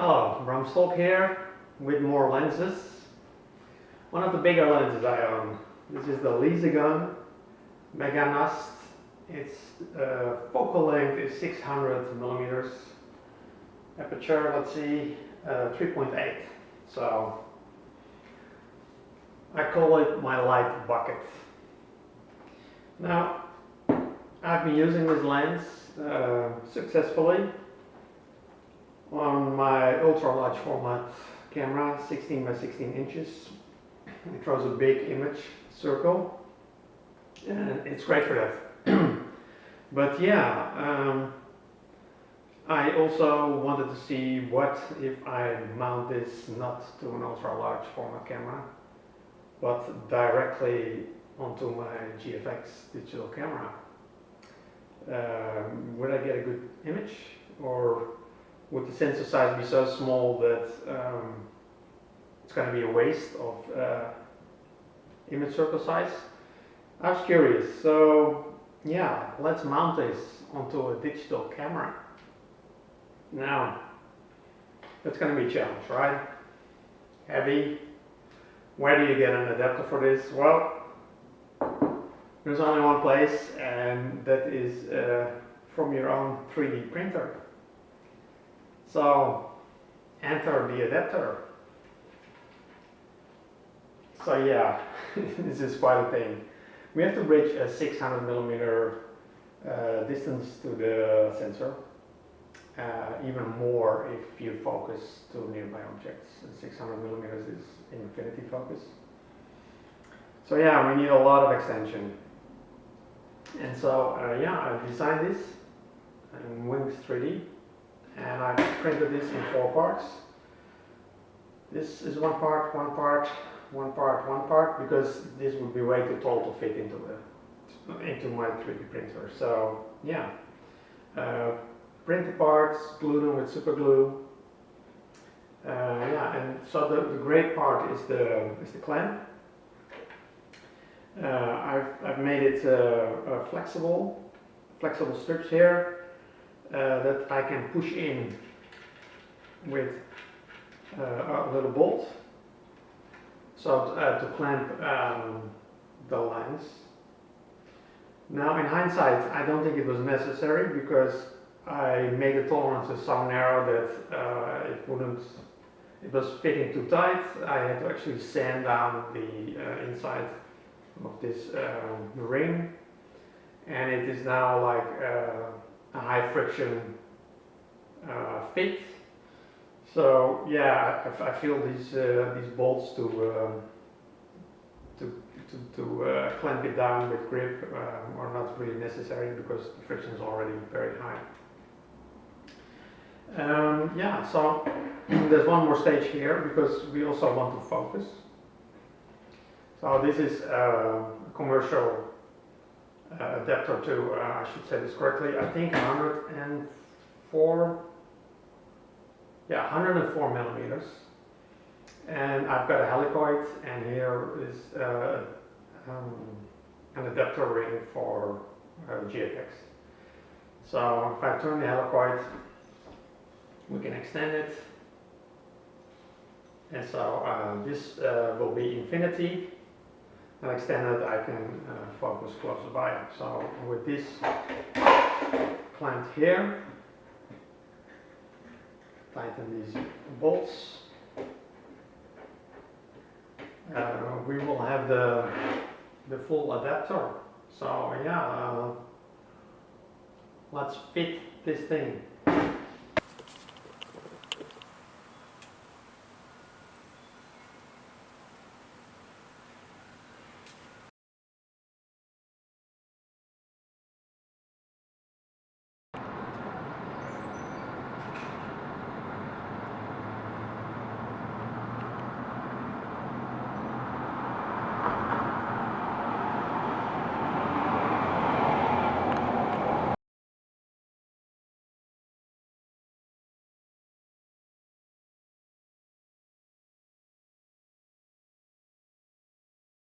Hello, Bramstalk here with more lenses. One of the bigger lenses I own. This is the Liesegang Meganast. Its focal length is 600 millimeters. Aperture, let's see, 3.8. So I call it my light bucket. Now, I've been using this lens successfully on my ultra large format camera, 16 by 16 inches. It throws a big image circle and it's great for that. But yeah, I also wanted to see what if I mount this not to an ultra large format camera but directly onto my GFX digital camera. Would I get a good image, or would the sensor size be so small that it's going to be a waste of image circle size? I was curious, so yeah, let's mount this onto a digital camera. Now, that's going to be a challenge, right? Heavy. Where do you get an adapter for this? Well, there's only one place, and that is from your own 3D printer. So, enter the adapter. So yeah, this is quite a thing. We have to bridge a 600 millimeter distance to the sensor. Even more if you focus to nearby objects. 600 millimeters is infinity focus. So yeah, we need a lot of extension. And so yeah, I designed this in Wings 3D, and I printed this in 4 parts. This is one part, one part, one part, one part, because this would be way too tall to fit into my 3D printer. So yeah, print the parts, glue them with super glue. Yeah, and so the great part is the clamp. I've made it flexible strips here that I can push in with a little bolt, so to clamp the lens. Now, in hindsight, I don't think it was necessary, because I made the tolerances so narrow that it was fitting too tight. I had to actually sand down the inside of this ring, and it is now like a high friction fit. So yeah, I feel these bolts to clamp it down with grip are not really necessary, because the friction is already very high. Yeah, so there's one more stage here, because we also want to focus. So this is a commercial adapter to, I should say this correctly, I think 104 millimeters. And I've got a helicoid, and here is an adapter ring for GFX. So if I turn the helicoid, we can extend it, and so this will be infinity, and extended I can focus closer by. So with this clamped here, tighten these bolts, we will have the full adapter. So yeah, let's fit this thing.